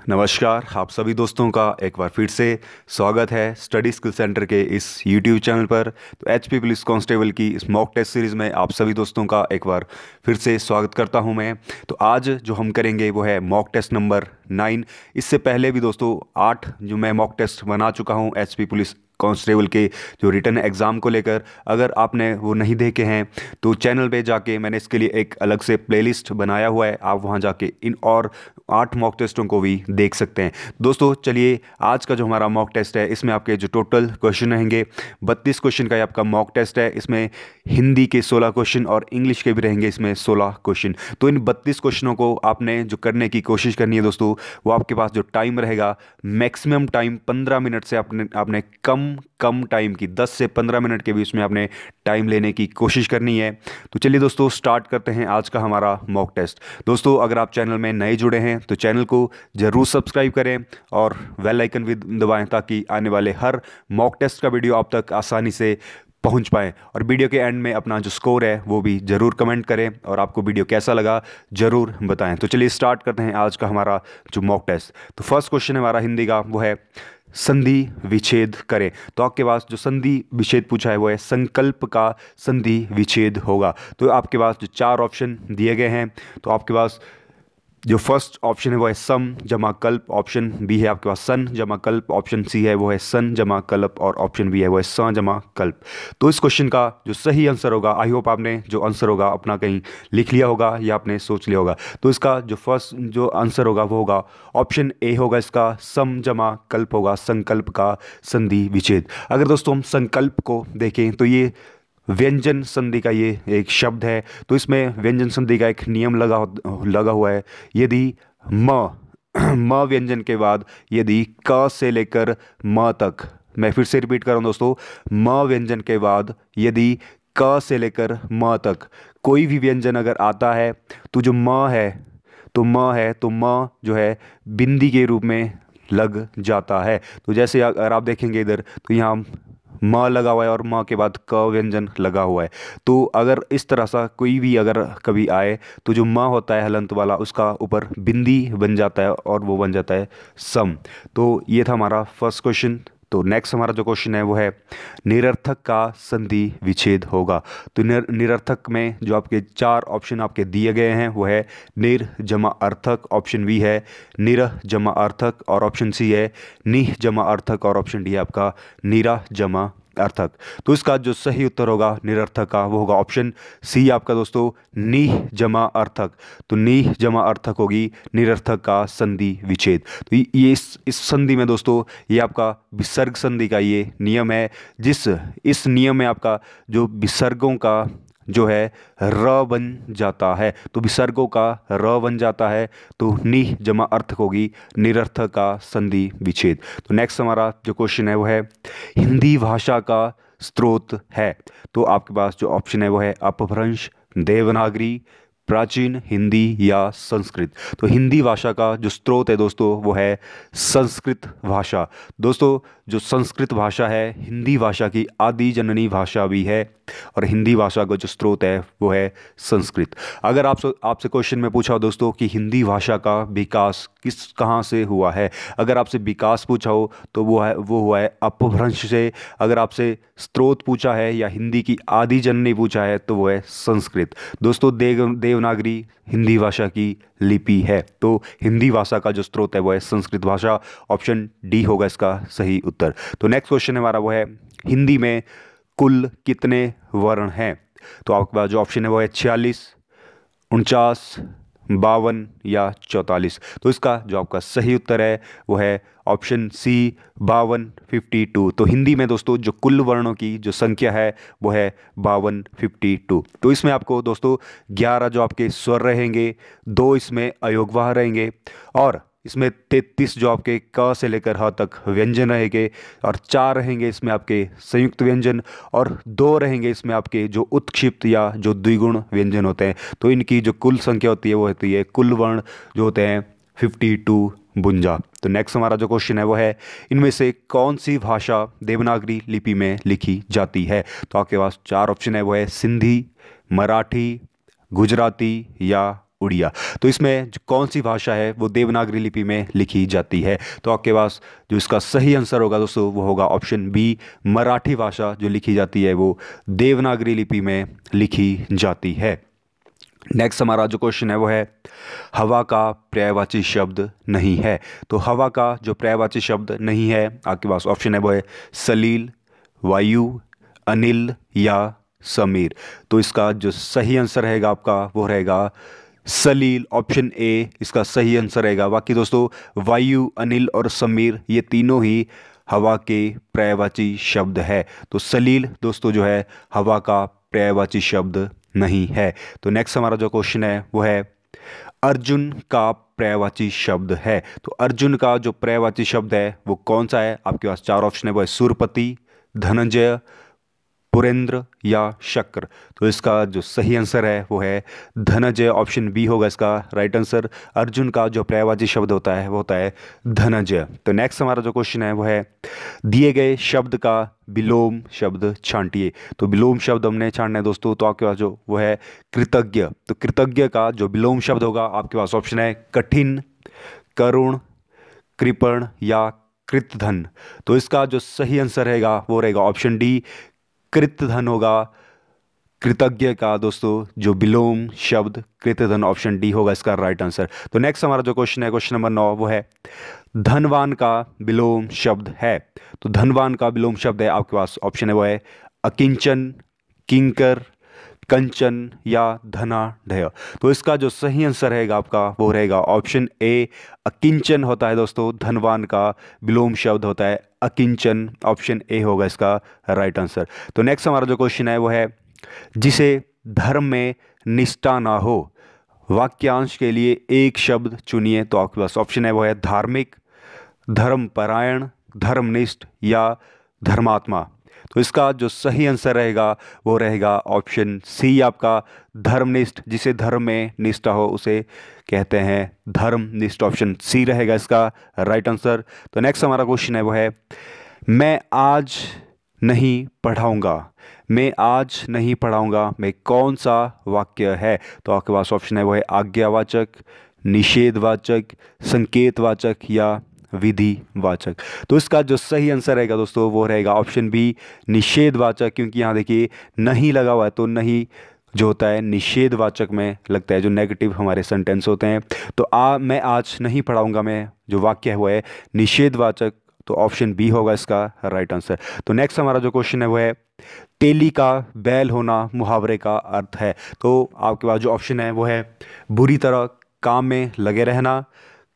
नमस्कार, आप सभी दोस्तों का एक बार फिर से स्वागत है स्टडी स्किल सेंटर के इस यूट्यूब चैनल पर। तो एचपी पुलिस कांस्टेबल की इस मॉक टेस्ट सीरीज़ में आप सभी दोस्तों का एक बार फिर से स्वागत करता हूं मैं। तो आज जो हम करेंगे वो है मॉक टेस्ट नंबर 9। इससे पहले भी दोस्तों 8 जो मैं मॉक टेस्ट बना चुका हूं एचपी पुलिस कांस्टेबल के जो रिटन एग्ज़ाम को लेकर। अगर आपने वो नहीं देखे हैं तो चैनल पे जाके मैंने इसके लिए एक अलग से प्लेलिस्ट बनाया हुआ है, आप वहाँ जाके इन और 8 मॉक टेस्टों को भी देख सकते हैं। दोस्तों चलिए, आज का जो हमारा मॉक टेस्ट है इसमें आपके जो टोटल क्वेश्चन रहेंगे 32 क्वेश्चन का ये आपका मॉक टेस्ट है। इसमें हिंदी के 16 क्वेश्चन और इंग्लिश के भी रहेंगे इसमें 16 क्वेश्चन। तो इन 32 क्वेश्चनों को आपने जो करने की कोशिश करनी है दोस्तों, वो आपके पास जो टाइम रहेगा मैक्सिमम टाइम 15 मिनट से आपने कम टाइम की 10 से 15 मिनट के बीच में आपने टाइम लेने की कोशिश करनी है। तो चलिए दोस्तों स्टार्ट करते हैं आज का हमारा मॉक टेस्ट। दोस्तों अगर आप चैनल में नए जुड़े हैं तो चैनल को ज़रूर सब्सक्राइब करें और बेल आइकन भी दबाएं ताकि आने वाले हर मॉक टेस्ट का वीडियो आप तक आसानी से पहुंच पाएँ। और वीडियो के एंड में अपना जो स्कोर है वो भी ज़रूर कमेंट करें और आपको वीडियो कैसा लगा ज़रूर बताएं। तो चलिए स्टार्ट करते हैं आज का हमारा जो मॉक टेस्ट। तो फर्स्ट क्वेश्चन है हमारा हिंदी का, वो है संधि विच्छेद करें। तो आपके पास जो संधि विच्छेद पूछा है वो है संकल्प का संधि विच्छेद होगा। तो आपके पास जो 4 ऑप्शन दिए गए हैं, तो आपके पास जो फर्स्ट ऑप्शन है वो है सम जमा कल्प, ऑप्शन बी है आपके पास सन जमा कल्प, ऑप्शन सी है वो है सन जमा कल्प और ऑप्शन बी है वो है स जमा कल्प। तो इस क्वेश्चन का जो सही आंसर होगा, आई होप आपने जो आंसर होगा अपना कहीं लिख लिया होगा या आपने सोच लिया होगा। तो इसका जो फर्स्ट जो आंसर होगा वो होगा ऑप्शन ए होगा, इसका सम जमा कल्प होगा, संकल्प का संधि विच्छेद। अगर दोस्तों हम संकल्प को देखें तो ये व्यंजन संधि का ये एक शब्द है। तो इसमें व्यंजन संधि का एक नियम लगा हुआ है। यदि म व्यंजन के बाद यदि क से लेकर म तक, मैं फिर से रिपीट कर रहा हूँ दोस्तों, म व्यंजन के बाद यदि क से लेकर म तक कोई भी व्यंजन अगर आता है तो जो म है तो म जो है बिंदी के रूप में लग जाता है। तो जैसे अगर आप देखेंगे इधर तो यहाँ म लगा हुआ है और म के बाद क व्यंजन लगा हुआ है। तो अगर इस तरह सा कोई भी अगर कभी आए तो जो म होता है हलंत वाला, उसका ऊपर बिंदी बन जाता है और वो बन जाता है सम। तो ये था हमारा फर्स्ट क्वेश्चन। तो नेक्स्ट हमारा जो क्वेश्चन है वो है निरर्थक का संधि विच्छेद होगा। तो निरर्थक में जो आपके 4 ऑप्शन आपके दिए गए हैं वो है निर जमा अर्थक, ऑप्शन बी है निरह जमा अर्थक और ऑप्शन सी है निह जमा अर्थक और ऑप्शन डी है आपका नीरा जमा अर्थक। तो इसका जो सही उत्तर होगा निरर्थक का वो होगा ऑप्शन सी आपका दोस्तों नीह जमा अर्थक। तो नीह जमा अर्थक होगी निरर्थक का संधि विच्छेद। तो ये इस संधि में दोस्तों ये आपका विसर्ग संधि का ये नियम है। इस नियम में आपका जो विसर्गों का जो है र बन जाता है, तो विसर्गों का र बन जाता है, तो निह जमा अर्थक होगी निरर्थक का संधि विच्छेद। तो नेक्स्ट हमारा जो क्वेश्चन है वो है हिंदी भाषा का स्रोत है। तो आपके पास जो ऑप्शन है वो है अपभ्रंश, देवनागरी, प्राचीन हिंदी या संस्कृत। तो हिंदी भाषा का जो स्रोत है दोस्तों वो है संस्कृत भाषा। दोस्तों जो संस्कृत भाषा है हिंदी भाषा की आदि जननी भाषा भी है और हिंदी भाषा का जो स्रोत है वो है संस्कृत। अगर आपसे क्वेश्चन में पूछा हो दोस्तों कि हिंदी भाषा का विकास कहाँ से हुआ है, अगर आपसे विकास पूछा हो तो वो हुआ है अपभ्रंश से। अगर आपसे स्रोत पूछा है या हिंदी की आदि जननी पूछा है तो वो है संस्कृत। दोस्तों देवनागरी हिंदी भाषा की लिपि है, तो हिंदी भाषा का जो स्रोत है वो है संस्कृत भाषा, ऑप्शन डी होगा इसका सही उत्तर। तो नेक्स्ट क्वेश्चन हमारा वो है हिंदी में कुल कितने वर्ण हैं। तो आपके पास जो ऑप्शन है वो है 46, 49, 52 या 44। तो इसका जो आपका सही उत्तर है वो है ऑप्शन सी 52, 52। तो हिंदी में दोस्तों जो कुल वर्णों की जो संख्या है वो है 52, 52। तो इसमें आपको दोस्तों 11 जो आपके स्वर रहेंगे, 2 इसमें अयोगवाह रहेंगे और इसमें 33 जो आपके क से लेकर ह तक व्यंजन रहेंगे और 4 रहेंगे इसमें आपके संयुक्त व्यंजन और 2 रहेंगे इसमें आपके जो उत्क्षिप्त या जो द्विगुण व्यंजन होते हैं। तो इनकी जो कुल संख्या होती है वो होती है कुल वर्ण जो होते हैं 52 52। तो नेक्स्ट हमारा जो क्वेश्चन है वो है इनमें से कौन सी भाषा देवनागरी लिपि में लिखी जाती है। तो आपके पास 4 ऑप्शन है वो है सिंधी, मराठी, गुजराती या उड़िया। तो इसमें जो कौन सी भाषा है वो देवनागरी लिपि में लिखी जाती है? तो आपके पास जो इसका सही आंसर होगा दोस्तों वो होगा ऑप्शन बी, मराठी भाषा जो लिखी जाती है वो देवनागरी लिपि में लिखी जाती है। नेक्स्ट हमारा जो क्वेश्चन है वो है हवा का पर्यायवाची शब्द नहीं है। तो हवा का जो पर्यायवाची शब्द नहीं है आपके पास ऑप्शन है वो है सलील, वायु, अनिल या समीर। तो इसका जो सही आंसर रहेगा आपका वो रहेगा सलील, ऑप्शन ए इसका सही आंसर रहेगा। बाकी दोस्तों वायु, अनिल और समीर ये तीनों ही हवा के पर्यायवाची शब्द है। तो सलील दोस्तों जो है हवा का पर्यायवाची शब्द नहीं है। तो नेक्स्ट हमारा जो क्वेश्चन है वो है अर्जुन का पर्यायवाची शब्द है। तो अर्जुन का जो पर्यायवाची शब्द है वो कौन सा है? आपके पास चार ऑप्शन है वो है सुरपति, धनंजय, पुरेंद्र या शक्र। तो इसका जो सही आंसर है वो है धनंजय, ऑप्शन बी होगा इसका राइट आंसर। अर्जुन का जो पर्यायवाची शब्द होता है वो होता है धनंजय। तो नेक्स्ट हमारा जो क्वेश्चन है वो है दिए गए शब्द का विलोम शब्द छांटिए। तो विलोम शब्द हमने छांटना है दोस्तों। तो आपके पास जो वो है कृतज्ञ। तो कृतज्ञ का जो विलोम शब्द होगा आपके पास ऑप्शन है कठिन, करुण, कृपण या कृतधन। तो इसका जो सही आंसर रहेगा वो रहेगा ऑप्शन डी, कृतधन होगा कृतज्ञ का दोस्तों जो विलोम शब्द कृतधन, ऑप्शन डी होगा इसका राइट आंसर। तो नेक्स्ट हमारा जो क्वेश्चन है क्वेश्चन नंबर 9 वो है धनवान का विलोम शब्द है। तो धनवान का विलोम शब्द है आपके पास ऑप्शन है वो है अकिंचन, किंकर, कंचन या धनाढ़य। तो इसका जो सही आंसर रहेगा आपका वो रहेगा ऑप्शन ए, अकिंचन होता है दोस्तों। धनवान का विलोम शब्द होता है अकिंचन, ऑप्शन ए होगा इसका राइट आंसर। तो नेक्स्ट हमारा जो क्वेश्चन है वो है जिसे धर्म में निष्ठा ना हो, वाक्यांश के लिए एक शब्द चुनिए। तो आपके पास ऑप्शन है वो है धार्मिक, धर्मपरायण, धर्मनिष्ठ या धर्मात्मा। तो इसका जो सही आंसर रहेगा वो रहेगा ऑप्शन सी आपका धर्मनिष्ठ। जिसे धर्म में निष्ठा हो उसे कहते हैं धर्मनिष्ठ, ऑप्शन सी रहेगा इसका राइट आंसर। तो नेक्स्ट हमारा क्वेश्चन है वो है मैं आज नहीं पढ़ाऊंगा। मैं आज नहीं पढ़ाऊंगा में कौन सा वाक्य है? तो आपके पास ऑप्शन है वो है आज्ञावाचक, निषेधवाचक, संकेतवाचक या विधिवाचक। तो इसका जो सही आंसर रहेगा दोस्तों वो रहेगा ऑप्शन बी, निषेधवाचक। क्योंकि यहाँ देखिए नहीं लगा हुआ है तो नहीं जो होता है निषेधवाचक में लगता है, जो नेगेटिव हमारे सेंटेंस होते हैं। तो मैं आज नहीं पढ़ाऊंगा में जो वाक्य है वो है निषेधवाचक। तो ऑप्शन बी होगा इसका राइट आंसर। तो नेक्स्ट हमारा जो क्वेश्चन है वो है तेली का बैल होना मुहावरे का अर्थ है। तो आपके पास जो ऑप्शन है वो है बुरी तरह काम में लगे रहना,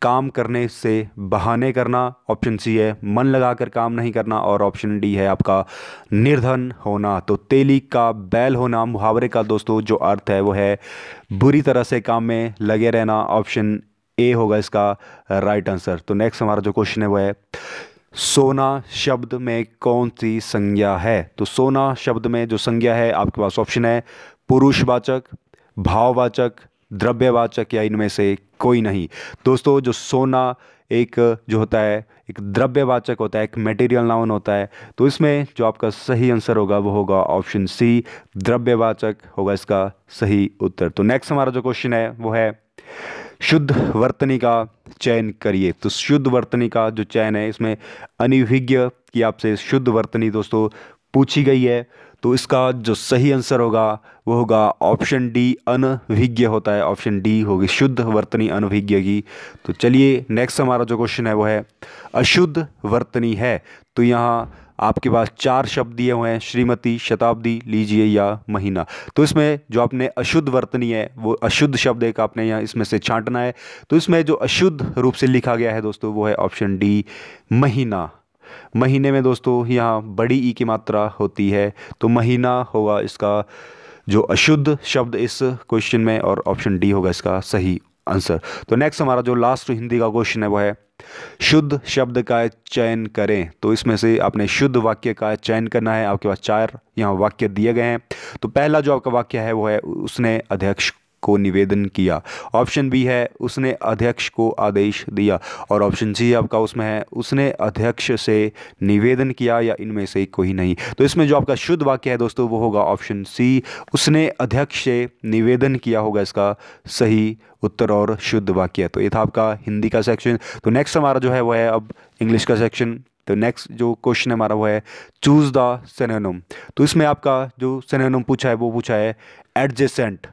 काम करने से बहाने करना, ऑप्शन सी है मन लगाकर काम नहीं करना और ऑप्शन डी है आपका निर्धन होना। तो तेली का बैल होना मुहावरे का दोस्तों जो अर्थ है वो है बुरी तरह से काम में लगे रहना, ऑप्शन ए होगा इसका राइट आंसर। तो नेक्स्ट हमारा जो क्वेश्चन है वो है सोना शब्द में कौन सी संज्ञा है? तो सोना शब्द में जो संज्ञा है आपके पास ऑप्शन है पुरुषवाचक, भाववाचक, द्रव्यवाचक या इनमें से कोई नहीं। दोस्तों जो सोना एक जो होता है एक द्रव्यवाचक होता है, एक मटेरियल नाउन होता है। तो इसमें जो आपका सही आंसर होगा वो होगा ऑप्शन सी, द्रव्यवाचक होगा इसका सही उत्तर। तो नेक्स्ट हमारा जो क्वेश्चन है वो है शुद्ध वर्तनी का चयन करिए। तो शुद्ध वर्तनी का जो चयन है इसमें अनभिज्ञ की आपसे शुद्ध वर्तनी दोस्तों पूछी गई है। तो इसका जो सही आंसर होगा वो होगा ऑप्शन डी, अनभिज्ञ होता है, ऑप्शन डी होगी शुद्ध वर्तनी अनभिज्ञ की। तो चलिए नेक्स्ट हमारा जो क्वेश्चन है वो है अशुद्ध वर्तनी है। तो यहाँ आपके पास चार शब्द दिए हुए हैं श्रीमती, शताब्दी, लीजिए या महीना। तो इसमें जो आपने अशुद्ध वर्तनी है वो अशुद्ध शब्द एक आपने यहाँ इसमें से छांटना है। तो इसमें जो अशुद्ध रूप से लिखा गया है दोस्तों वो है ऑप्शन डी, महीना। महीने में दोस्तों यहाँ बड़ी ई की मात्रा होती है तो महीना होगा इसका जो अशुद्ध शब्द इस क्वेश्चन में और ऑप्शन डी होगा इसका सही आंसर। तो नेक्स्ट हमारा जो लास्ट हिंदी का क्वेश्चन है वो है शुद्ध शब्द का चयन करें। तो इसमें से आपने शुद्ध वाक्य का चयन करना है। आपके पास चार यहाँ वाक्य दिए गए हैं। तो पहला जो आपका वाक्य है वो है उसने अध्यक्ष को निवेदन किया। ऑप्शन बी है उसने अध्यक्ष को आदेश दिया, और ऑप्शन सी आपका उसमें है उसने अध्यक्ष से निवेदन किया, या इनमें से कोई नहीं। तो इसमें जो आपका शुद्ध वाक्य है दोस्तों वो होगा ऑप्शन सी, उसने अध्यक्ष से निवेदन किया होगा इसका सही उत्तर और शुद्ध वाक्य। तो ये था आपका हिंदी का सेक्शन। तो नेक्स्ट हमारा जो है वो है अब इंग्लिश का सेक्शन। तो नेक्स्ट जो क्वेश्चन हमारा वो है चूज द सिनोनिम। तो इसमें आपका जो सिनोनिम पूछा है वो पूछा है एडजेसेंट।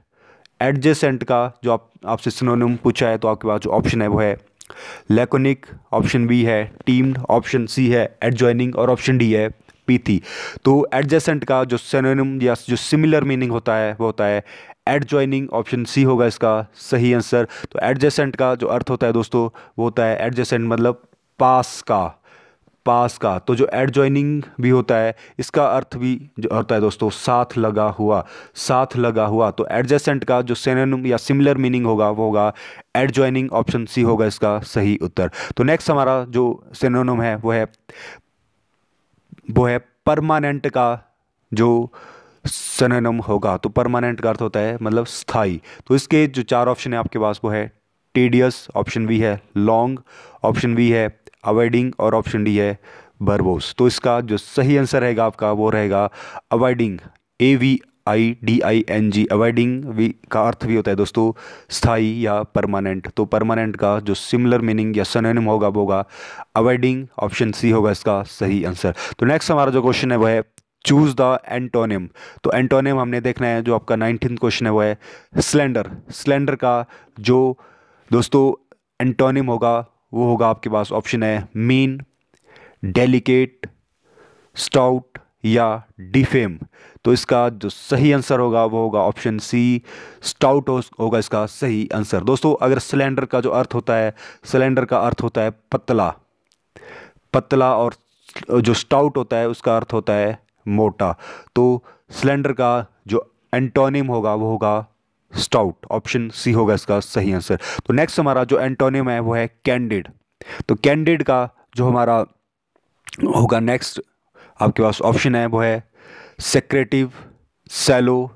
एडजेसेंट का जो आपसे सिनोनिम पूछा है, तो आपके पास जो ऑप्शन है वो है लैकोनिक, ऑप्शन बी है टीम्ड, ऑप्शन सी है एडजॉइनिंग, और ऑप्शन डी है पीथी। तो एडजेसेंट का जो सिनोनिम या जो सिमिलर मीनिंग होता है वो होता है एडजॉइनिंग। ऑप्शन सी होगा इसका सही आंसर। तो एडजेसेंट का जो अर्थ होता है दोस्तों वो होता है एडजेसेंट मतलब पास का, पास का। तो जो एडजॉइनिंग भी होता है इसका अर्थ भी जो होता है दोस्तों साथ लगा हुआ, साथ लगा हुआ। तो एडजेसेंट का जो सिनोनिम या सिमिलर मीनिंग होगा वो होगा एडजॉइनिंग। ऑप्शन सी होगा इसका सही उत्तर। तो नेक्स्ट हमारा जो सिनोनिम है वो है परमानेंट का जो सिनोनिम होगा। तो परमानेंट का अर्थ होता है मतलब स्थाई। तो इसके जो चार ऑप्शन है आपके पास वो है टीडियस, ऑप्शन बी है लॉन्ग, ऑप्शन बी है अवॉइडिंग, और ऑप्शन डी है बर्बोस। तो इसका जो सही आंसर रहेगा आपका वो रहेगा अवॉइडिंग, AVIDING। अवॉइडिंग भी का अर्थ भी होता है दोस्तों स्थाई या परमानेंट। तो परमानेंट का जो सिमिलर मीनिंग या सिनोनिम होगा वो होगा अवॉइडिंग। ऑप्शन सी होगा इसका सही आंसर। तो नेक्स्ट हमारा जो क्वेश्चन है वो है चूज द एंटोनिम। तो एंटोनिम हमने देखना है, जो आपका 19th क्वेश्चन है वो है स्लेंडर। स्लेंडर का जो दोस्तों एंटोनिम होगा वो होगा आपके पास ऑप्शन है मीन, डेलिकेट, स्टाउट या डिफेम। तो इसका जो सही आंसर होगा वो होगा ऑप्शन सी, स्टाउट होगा इसका सही आंसर। दोस्तों अगर सिलेंडर का जो अर्थ होता है, सिलेंडर का अर्थ होता है पतला, पतला, और जो स्टाउट होता है उसका अर्थ होता है मोटा। तो सिलेंडर का जो एंटोनिम होगा वो होगा स्टाउट। ऑप्शन सी होगा इसका सही आंसर। तो नेक्स्ट हमारा जो एंटोनिम है वो है कैंडिड। तो कैंडिड का जो हमारा होगा नेक्स्ट आपके पास ऑप्शन है वो है सेक्रेटिव, सैलो,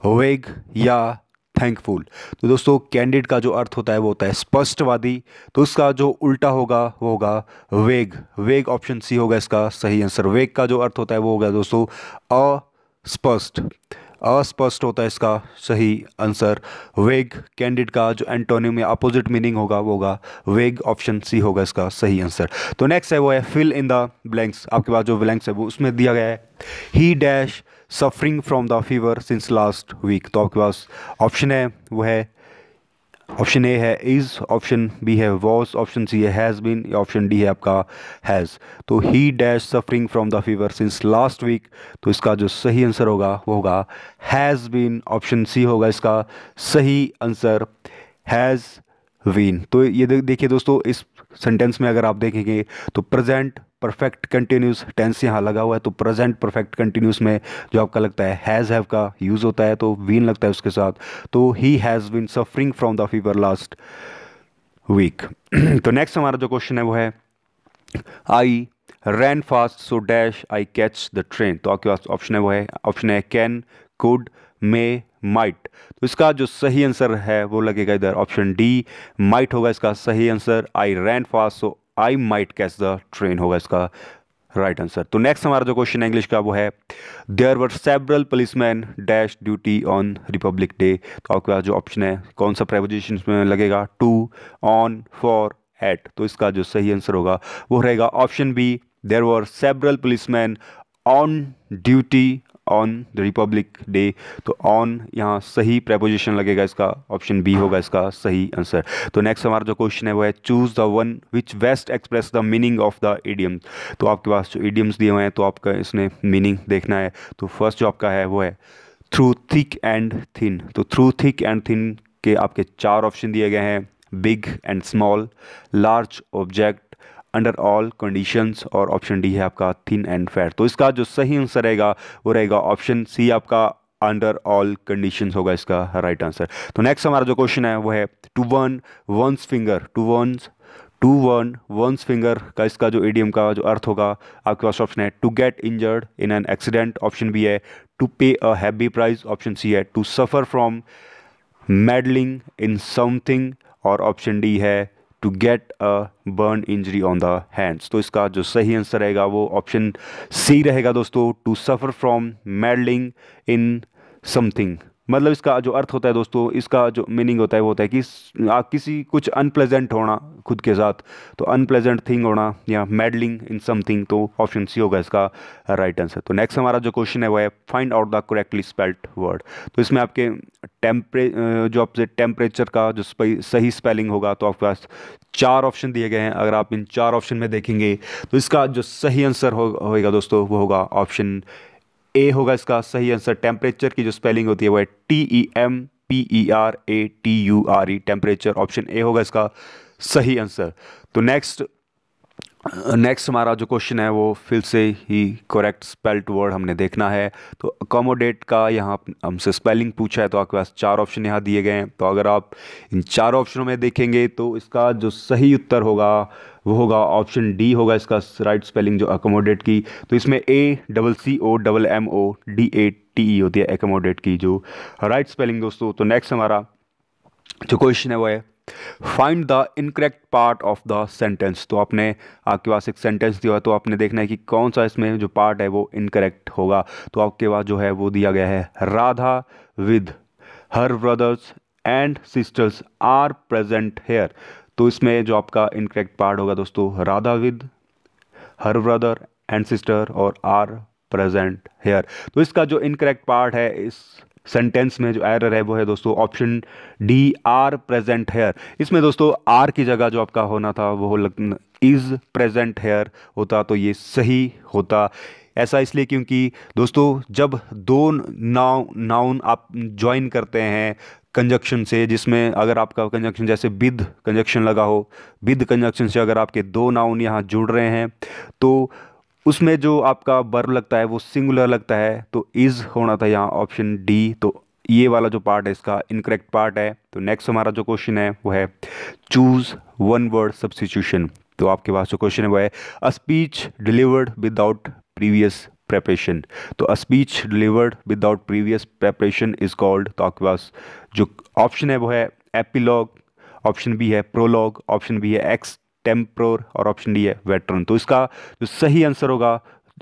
वेग या थैंकफुल। तो दोस्तों कैंडिड का जो अर्थ होता है वो होता है स्पष्टवादी। तो उसका जो उल्टा होगा वो होगा वेग। वेग ऑप्शन सी होगा इसका सही आंसर। वेग का जो अर्थ होता है वो होगा दोस्तों अस्पष्ट। अस्पष्ट होता है इसका सही आंसर वेग। कैंडिड का जो एंटोनिम या अपोजिट मीनिंग होगा वो होगा वेग। ऑप्शन सी होगा इसका सही आंसर। तो नेक्स्ट है वो है फिल इन द ब्लैंक्स। आपके पास जो ब्लैंक्स है वो उसमें दिया गया है he dash suffering from the fever since last week. तो आपके पास ऑप्शन है वो है ऑप्शन ए है इज़, ऑप्शन बी है वॉज, ऑप्शन सी है हैज़ बीन, या ऑप्शन डी है आपका हैज़। तो he dash suffering from the fever since last week. तो इसका जो सही आंसर होगा वो होगा हैज़ बीन। ऑप्शन सी होगा इसका सही आंसर हैज़ बीन। तो ये देखिए दोस्तों इस सेंटेंस में अगर आप देखेंगे तो प्रेजेंट परफेक्ट कंटिन्यूस टेंस यहाँ लगा हुआ है। तो प्रेजेंट परफेक्ट कंटिन्यूस में जो आपका लगता है हैज़ हैव का यूज़ होता है, तो बीन लगता है उसके साथ। तो ही has been suffering from the fever last week. तो नेक्स्ट हमारा जो क्वेश्चन है वो है I ran fast so dash I catch the train. तो आपके पास ऑप्शन है वो है ऑप्शन है कैन, कुड, मे, माइट। तो इसका जो सही आंसर है वो लगेगा इधर ऑप्शन डी, माइट होगा इसका सही answer. I ran fast so I might catch the train होगा इसका राइट आंसर। तो नेक्स्ट हमारा जो क्वेश्चन है इंग्लिश का वो है there were several policeman dash duty on Republic Day. तो आपके पास जो ऑप्शन है कौन सा प्रेपोजिशन में लगेगा, टू, ऑन, फॉर, एट। तो इसका जो सही आंसर होगा वो रहेगा option B, there were several policeman on duty on the Republic Day. तो ऑन यहाँ सही प्रेपोजिशन लगेगा, इसका ऑप्शन बी होगा इसका सही आंसर। तो नेक्स्ट हमारा जो क्वेश्चन है वो है choose the one which best express the meaning of the idioms. तो आपके पास जो इडियम्स दिए हुए हैं तो आपका इसमें मीनिंग देखना है। तो फर्स्ट जो आपका है वो है थ्रू थिक एंड थिन। तो थ्रू थिक एंड थिन के आपके चार ऑप्शन दिए गए हैं, big and small, large object, under all conditions, और ऑप्शन डी है आपका थिन एंड फैट। तो इसका जो सही आंसर रहेगा वो रहेगा ऑप्शन सी, आपका अंडर ऑल कंडीशंस होगा इसका राइट आंसर। तो नेक्स्ट हमारा जो क्वेश्चन है वो है to one one's finger. To one one's finger का इसका जो इडियम का जो अर्थ होगा आपके पास ऑप्शन है to get injured in an accident, option B है to pay a heavy price, option C है to suffer from meddling in something, और ऑप्शन डी है to get a burn injury on the hands. तो इसका जो सही answer रहेगा वो ऑप्शन सी रहेगा दोस्तों, to suffer from meddling in something. मतलब इसका जो अर्थ होता है दोस्तों, इसका जो मीनिंग होता है वो होता है कि किसी कुछ अनप्लेजेंट होना खुद के साथ, तो अनप्लेजेंट थिंग होना या मेडलिंग इन समथिंग, तो ऑप्शन सी होगा इसका राइट आंसर। तो नेक्स्ट हमारा जो क्वेश्चन है वो है find out the correctly spelled word. तो इसमें आपके जो आपसे टेम्परेचर का जो सही स्पेलिंग होगा, तो आपके पास 4 ऑप्शन दिए गए हैं। अगर आप इन 4 ऑप्शन में देखेंगे तो इसका जो सही आंसर होगा दोस्तों वो होगा ऑप्शन ए होगा इसका सही आंसर। टेम्परेचर की जो स्पेलिंग होती है वो है TEMPERATURE, टेम्परेचर, ऑप्शन ए होगा इसका सही आंसर। तो नेक्स्ट हमारा जो क्वेश्चन है वो फिर से ही करेक्ट स्पेल्ड वर्ड हमने देखना है। तो अकोमोडेट का यहाँ हमसे स्पेलिंग पूछा है, तो आपके पास 4 ऑप्शन यहाँ दिए गए हैं। तो अगर आप इन 4 ऑप्शनों में देखेंगे तो इसका जो सही उत्तर होगा वो होगा ऑप्शन डी होगा इसका राइट स्पेलिंग जो अकोमोडेट की। तो इसमें ACCOMMODATE होती है अकोमोडेट की जो राइट स्पेलिंग दोस्तों। तो नेक्स्ट हमारा जो क्वेश्चन है वो है find the incorrect part of the sentence. तो आपके पास एक सेंटेंस दिया है, तो आपने देखना है कि कौन सा इसमें जो पार्ट है वो इनकरेक्ट होगा। तो आपके पास जो है वो दिया गया है Radha with her brothers and sisters are present here. तो इसमें जो आपका इनकरेक्ट पार्ट होगा दोस्तों, Radha with her brother and sister और आर प्रेजेंट हेयर। तो इसका जो इनकरेक्ट पार्ट है इस सेंटेंस में जो एरर है वो है दोस्तों option D R present hair. इसमें दोस्तों आर की जगह जो आपका होना था वो इज़ प्रेजेंट हेयर होता, तो ये सही होता। ऐसा इसलिए क्योंकि दोस्तों जब दो नाउन आप ज्वाइन करते हैं कंजक्शन से, जिसमें अगर आपका कंजक्शन जैसे विद कंजक्शन लगा हो, विद कंजक्शन से अगर आपके 2 नाउन यहाँ जुड़ रहे हैं तो उसमें जो आपका वर्ब लगता है वो सिंगुलर लगता है, तो इज़ होना था यहाँ ऑप्शन डी। तो ये वाला जो पार्ट है इसका इनकरेक्ट पार्ट है। तो नेक्स्ट हमारा जो क्वेश्चन है वो है चूज़ वन वर्ड सब्स्टिट्यूशन। तो आपके पास जो क्वेश्चन है वो है a speech delivered without previous preparation. तो a speech delivered without previous preparation is called. तो आपके पास जो ऑप्शन है वो है एपिलॉग, ऑप्शन बी है प्रोलॉग, ऑप्शन बी है एक्सटेम्पोर और ऑप्शन डी है वेटरन। तो इसका जो सही आंसर होगा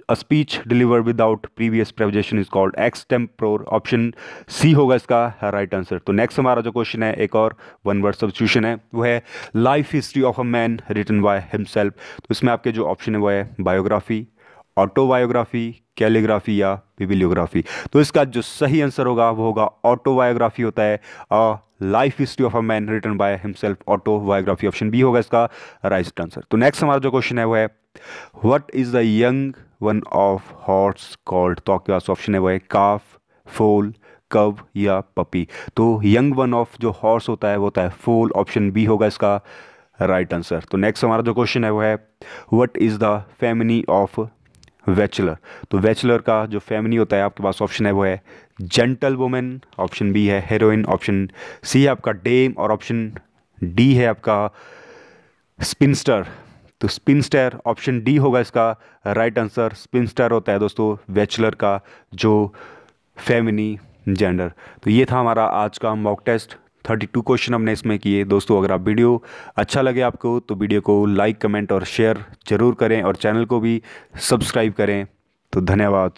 a speech delivered without previous preparation is called extempore, option C होगा इसका राइट आंसर। तो नेक्स्ट हमारा जो क्वेश्चन है एक और वन वर्ड सब्स्टिट्यूशन है वो है life history of a man written by himself. तो इसमें आपके जो ऑप्शन है वो है बायोग्राफी, ऑटोबायोग्राफी, कैलीग्राफी या बिबिलियोग्राफी। तो इसका जो सही आंसर होगा वो होगा ऑटोबायोग्राफी होता है। Life history of a man written by himself, autobiography, option B होगा इसका राइट आंसर। तो नेक्स्ट हमारा जो क्वेश्चन है वो है what is the young one of horse called. तो आपके पास ऑप्शन है वो है काफ, फोल, कव या पपी। तो यंग वन ऑफ जो हॉर्स होता है वो होता है फोल, ऑप्शन बी होगा इसका राइट आंसर। तो नेक्स्ट हमारा जो क्वेश्चन है वो है what is the feminine of bachelor. तो बैचलर का जो फेमिनी होता है आपके पास ऑप्शन है वो है जेंटल वुमेन, ऑप्शन बी है हेरोइन, ऑप्शन सी है आपका डेम और ऑप्शन डी है आपका स्पिनस्टर। तो स्पिनस्टर ऑप्शन डी होगा इसका राइट आंसर। स्पिनस्टर होता है दोस्तों बैचलर का जो फेमिनी जेंडर। तो ये था हमारा आज का मॉक टेस्ट। 32 क्वेश्चन हमने इसमें किए दोस्तों। अगर आप वीडियो अच्छा लगे आपको तो वीडियो को लाइक, कमेंट और शेयर ज़रूर करें और चैनल को भी सब्सक्राइब करें। तो धन्यवाद।